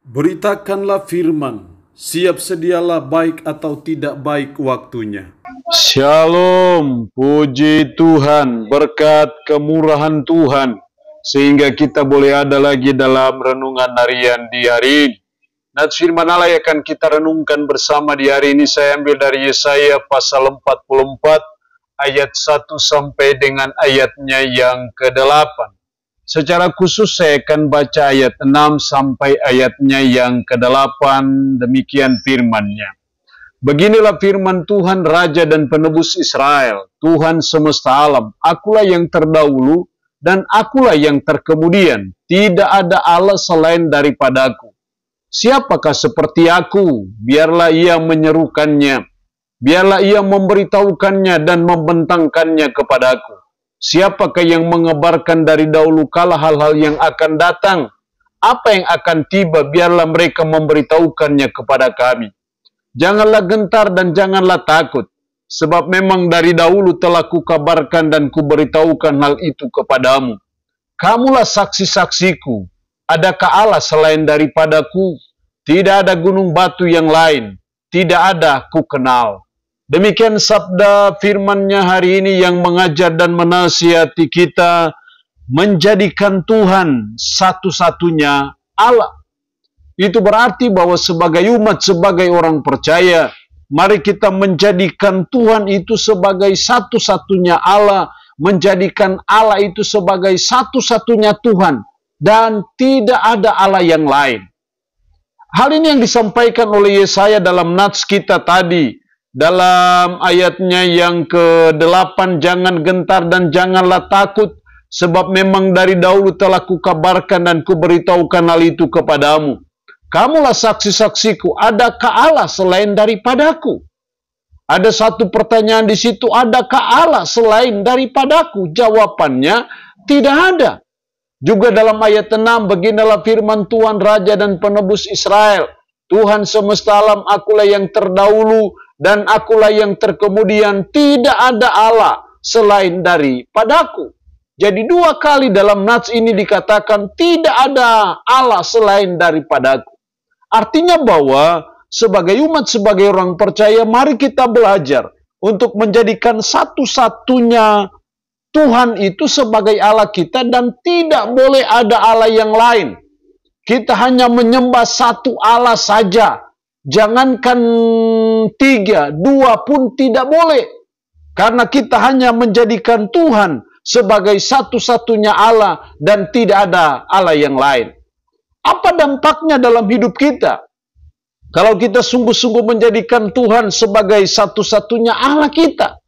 Beritakanlah firman, siap sedialah baik atau tidak baik waktunya. Shalom, puji Tuhan, berkat kemurahan Tuhan, sehingga kita boleh ada lagi dalam renungan harian di hari ini. Nats firman Allah yang akan kita renungkan bersama di hari ini, saya ambil dari Yesaya pasal 44, ayat 1 sampai dengan ayatnya yang ke-8. Secara khusus saya akan baca ayat 6 sampai ayatnya yang ke-8, demikian firman-Nya. Beginilah firman Tuhan, Raja dan Penebus Israel, Tuhan semesta alam, akulah yang terdahulu dan akulah yang terkemudian, tidak ada Allah selain daripadaku. Siapakah seperti aku? Biarlah ia menyerukannya, biarlah ia memberitahukannya dan membentangkannya kepadaku. Siapakah yang mengabarkan dari dahulu kala hal-hal yang akan datang? Apa yang akan tiba, biarlah mereka memberitahukannya kepada kami. Janganlah gentar dan janganlah takut, sebab memang dari dahulu telah kukabarkan dan kuberitahukan hal itu kepadamu. Kamulah saksi-saksiku, adakah Allah selain daripadaku? Tidak ada gunung batu yang lain, tidak ada ku kenal. Demikian sabda firman-Nya hari ini yang mengajar dan menasihati kita menjadikan Tuhan satu-satunya Allah. Itu berarti bahwa sebagai umat, sebagai orang percaya, mari kita menjadikan Tuhan itu sebagai satu-satunya Allah, menjadikan Allah itu sebagai satu-satunya Tuhan, dan tidak ada Allah yang lain. Hal ini yang disampaikan oleh Yesaya dalam nats kita tadi, dalam ayatnya yang ke-8, jangan gentar dan janganlah takut, sebab memang dari dahulu telah kukabarkan dan kuberitahukan hal itu kepadamu. Kamulah saksi-saksiku, adakah Allah selain daripadaku? Ada satu pertanyaan di situ, adakah Allah selain daripadaku? Jawabannya, tidak ada. Juga dalam ayat 6, beginilah firman Tuhan, Raja dan Penebus Israel, Tuhan semesta alam, akulah yang terdahulu dan akulah yang terkemudian, tidak ada Allah selain daripadaku. Jadi dua kali dalam nats ini dikatakan tidak ada Allah selain daripadaku. Artinya bahwa sebagai umat, sebagai orang percaya, mari kita belajar untuk menjadikan satu-satunya Tuhan itu sebagai Allah kita dan tidak boleh ada Allah yang lain. Kita hanya menyembah satu Allah saja. Jangankan 3, 2 pun tidak boleh. Karena kita hanya menjadikan Tuhan sebagai satu-satunya Allah dan tidak ada Allah yang lain. Apa dampaknya dalam hidup kita? Kalau kita sungguh-sungguh menjadikan Tuhan sebagai satu-satunya Allah kita.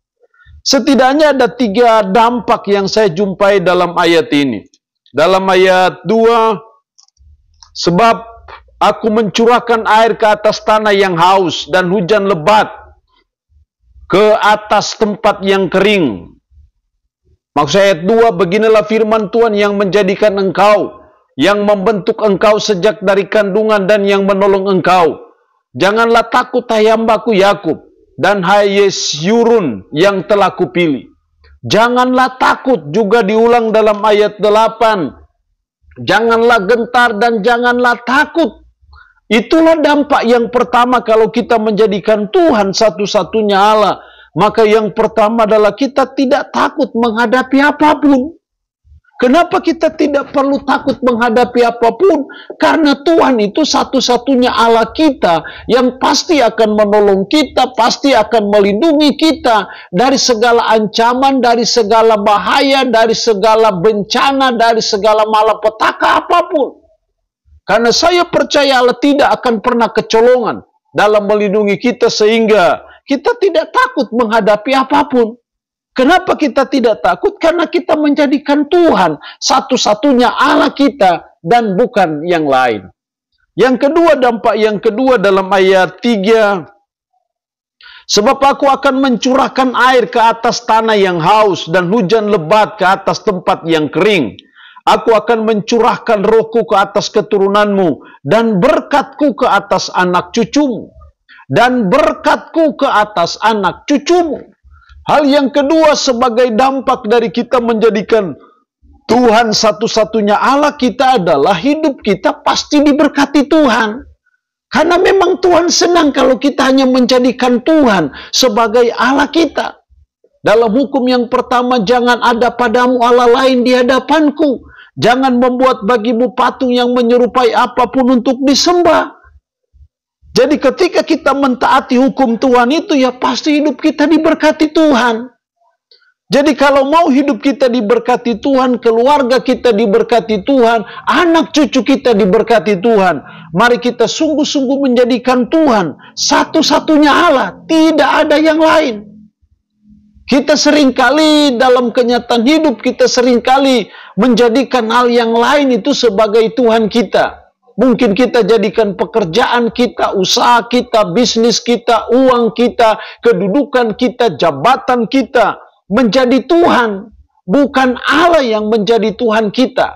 Setidaknya ada 3 dampak yang saya jumpai dalam ayat ini. Dalam ayat 2, sebab aku mencurahkan air ke atas tanah yang haus dan hujan lebat ke atas tempat yang kering. Maksud ayat 2, beginilah firman Tuhan yang menjadikan engkau, yang membentuk engkau sejak dari kandungan dan yang menolong engkau. Janganlah takut, hai hambaku Yakub, dan hai Yesyurun yang telah kupilih. Janganlah takut, juga diulang dalam ayat 8. Janganlah gentar dan janganlah takut. Itulah dampak yang pertama kalau kita menjadikan Tuhan satu-satunya Allah. Maka yang pertama adalah kita tidak takut menghadapi apapun. Kenapa kita tidak perlu takut menghadapi apapun? Karena Tuhan itu satu-satunya Allah kita yang pasti akan menolong kita, pasti akan melindungi kita dari segala ancaman, dari segala bahaya, dari segala bencana, dari segala malapetaka apapun. Karena saya percaya Allah tidak akan pernah kecolongan dalam melindungi kita sehingga kita tidak takut menghadapi apapun. Kenapa kita tidak takut? Karena kita menjadikan Tuhan satu-satunya Allah kita dan bukan yang lain. Yang kedua, dampak yang kedua dalam ayat 3. Sebab aku akan mencurahkan air ke atas tanah yang haus dan hujan lebat ke atas tempat yang kering. Aku akan mencurahkan rohku ke atas keturunanmu dan berkatku ke atas anak cucumu. Dan berkatku ke atas anak cucumu. Hal yang kedua sebagai dampak dari kita menjadikan Tuhan satu-satunya Allah kita adalah hidup kita pasti diberkati Tuhan. Karena memang Tuhan senang kalau kita hanya menjadikan Tuhan sebagai Allah kita. Dalam hukum yang pertama, jangan ada padamu Allah lain di hadapanku. Jangan membuat bagimu patung yang menyerupai apapun untuk disembah. Jadi ketika kita mentaati hukum Tuhan itu, ya pasti hidup kita diberkati Tuhan. Jadi kalau mau hidup kita diberkati Tuhan, keluarga kita diberkati Tuhan, anak cucu kita diberkati Tuhan, mari kita sungguh-sungguh menjadikan Tuhan satu-satunya Allah, tidak ada yang lain. Kita seringkali dalam kenyataan hidup, kita seringkali menjadikan hal yang lain itu sebagai Tuhan kita. Mungkin kita jadikan pekerjaan kita, usaha kita, bisnis kita, uang kita, kedudukan kita, jabatan kita menjadi Tuhan, bukan Allah yang menjadi Tuhan kita.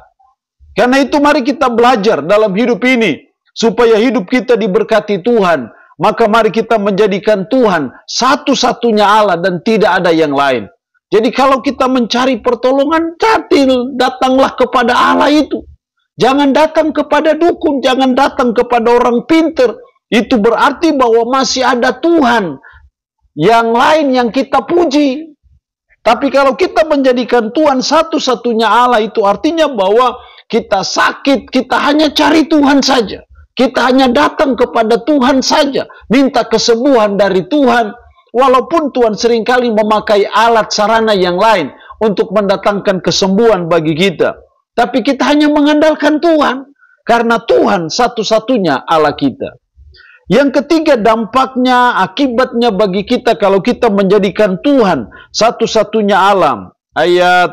Karena itu mari kita belajar dalam hidup ini, supaya hidup kita diberkati Tuhan. Maka mari kita menjadikan Tuhan satu-satunya Allah dan tidak ada yang lain. Jadi kalau kita mencari pertolongan, datanglah kepada Allah itu. Jangan datang kepada dukun, jangan datang kepada orang pintar. Itu berarti bahwa masih ada Tuhan yang lain yang kita puji. Tapi kalau kita menjadikan Tuhan satu-satunya Allah, itu artinya bahwa kita sakit, kita hanya cari Tuhan saja. Kita hanya datang kepada Tuhan saja, minta kesembuhan dari Tuhan. Walaupun Tuhan seringkali memakai alat sarana yang lain untuk mendatangkan kesembuhan bagi kita. Tapi kita hanya mengandalkan Tuhan, karena Tuhan satu-satunya Allah kita. Yang ketiga, dampaknya, akibatnya bagi kita kalau kita menjadikan Tuhan satu-satunya alam. Ayat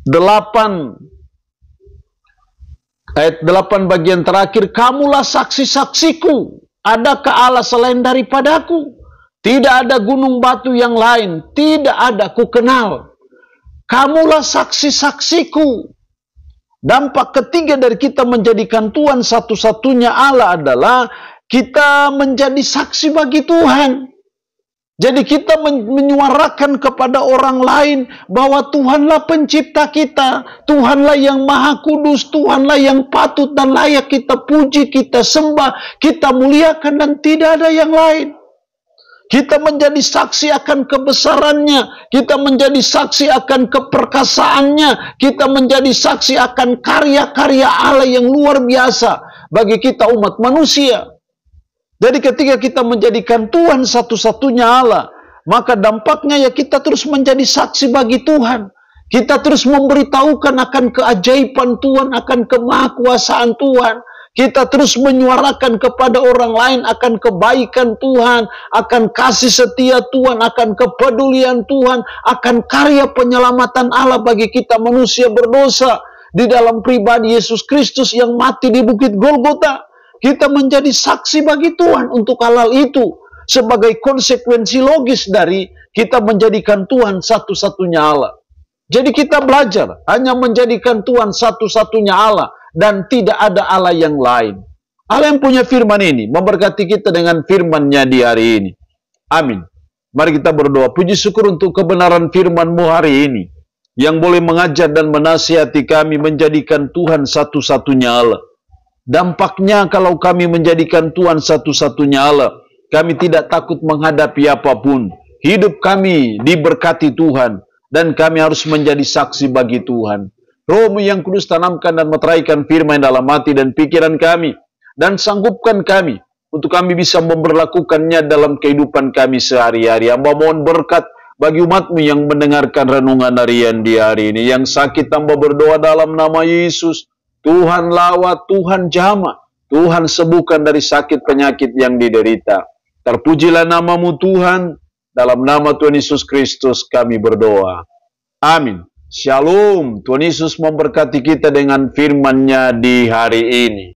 8 bagian terakhir, kamulah saksi-saksiku. Adakah Allah selain daripadaku? Tidak ada gunung batu yang lain, tidak ada ku kenal. Kamulah saksi-saksiku. Dampak ketiga dari kita menjadikan Tuhan satu-satunya Allah adalah kita menjadi saksi bagi Tuhan. Jadi kita menyuarakan kepada orang lain bahwa Tuhanlah pencipta kita, Tuhanlah yang maha kudus, Tuhanlah yang patut dan layak kita puji, kita sembah, kita muliakan dan tidak ada yang lain. Kita menjadi saksi akan kebesarannya, kita menjadi saksi akan keperkasaannya, kita menjadi saksi akan karya-karya Allah yang luar biasa bagi kita umat manusia. Jadi ketika kita menjadikan Tuhan satu-satunya Allah, maka dampaknya ya kita terus menjadi saksi bagi Tuhan. Kita terus memberitahukan akan keajaiban Tuhan, akan kemahakuasaan Tuhan. Kita terus menyuarakan kepada orang lain akan kebaikan Tuhan, akan kasih setia Tuhan, akan kepedulian Tuhan, akan karya penyelamatan Allah bagi kita manusia berdosa di dalam pribadi Yesus Kristus yang mati di Bukit Golgota. Kita menjadi saksi bagi Tuhan untuk hal-hal itu sebagai konsekuensi logis dari kita menjadikan Tuhan satu-satunya Allah. Jadi kita belajar hanya menjadikan Tuhan satu-satunya Allah dan tidak ada Allah yang lain. Allah yang punya firman ini memberkati kita dengan firman-Nya di hari ini. Amin. Mari kita berdoa. Puji syukur untuk kebenaran firman-Mu hari ini yang boleh mengajar dan menasihati kami menjadikan Tuhan satu-satunya Allah. Dampaknya kalau kami menjadikan Tuhan satu-satunya Allah, kami tidak takut menghadapi apapun. Hidup kami diberkati Tuhan, dan kami harus menjadi saksi bagi Tuhan. Roh-Mu yang kudus tanamkan dan meteraikan firman dalam hati dan pikiran kami, dan sanggupkan kami, untuk kami bisa memberlakukannya dalam kehidupan kami sehari-hari. Hamba mohon berkat bagi umat-Mu yang mendengarkan renungan harian di hari ini. Yang sakit hamba berdoa dalam nama Yesus. Tuhan lawat, Tuhan jamah, Tuhan sembuhkan dari sakit penyakit yang diderita. Terpujilah nama-Mu Tuhan, dalam nama Tuhan Yesus Kristus kami berdoa. Amin. Shalom. Tuhan Yesus memberkati kita dengan firman-Nya di hari ini.